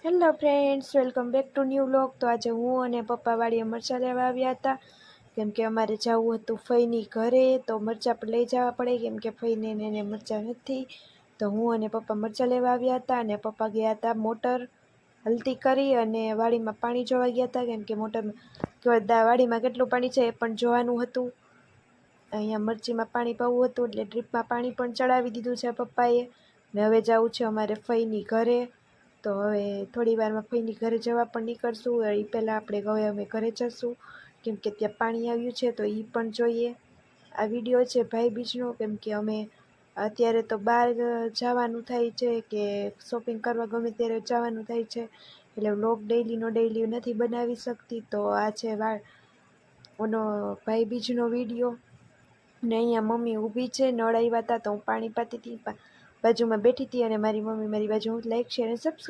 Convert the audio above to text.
Hello friends, welcome back to new vlog. તો આજે હું અને પપ્પા વાડીએ મરચાં લેવા આવ્યા હતા, કેમ કે અમારે જવું હતું ફઈની ઘરે। તો મરચાં પણ લઈ જવા પડે, કેમ કે ફઈને એને મરચાં નથી। તો હું અને પપ્પા મરચાં લેવા આવ્યા હતા, અને પપ્પા ગયા હતા મોટર હલતી કરી અને વાડીમાં પાણી જોવા ગયા હતા, કેમ કે મોટર વાડીમાં કેટલું પાણી છે એ પણ જોવાનું હતું। અહીંયા મરચીમાં પાણી પાવું હતું, એટલે ડ્રીપમાં પાણી પણ ચડાવી દીધું છે પપ્પાએ, ને હવે જવું છે અમારે ફઈની ઘરે। તો હવે થોડી વારમાં ફઈની ઘરે જવા પણ નીકળશું। એ પહેલાં આપણે હવે અમે ઘરે જઈશું, કેમ કે ત્યાં પાણી આવ્યું છે તો એ પણ જોઈએ। આ વિડીયો છે ભાઈ બીજનો, કેમ કે અમે અત્યારે તો બહાર જવાનું થાય છે કે શોપિંગ કરવા ગમે ત્યારે જવાનું થાય છે, એટલે વ્લોગ ડેઈલી નથી બનાવી શકતી। તો આ છે ઓનો ભાઈ બીજનો વિડીયો। ને અહીંયા મમ્મી ઊભી છે, નળ આવ્યા હતા તો હું પાણી પાતી હતી, બાજુમાં બેઠી હતી, અને મારી મમ્મી મારી બાજુ લાઈક શેર અને સબસ્ક્રાઈબ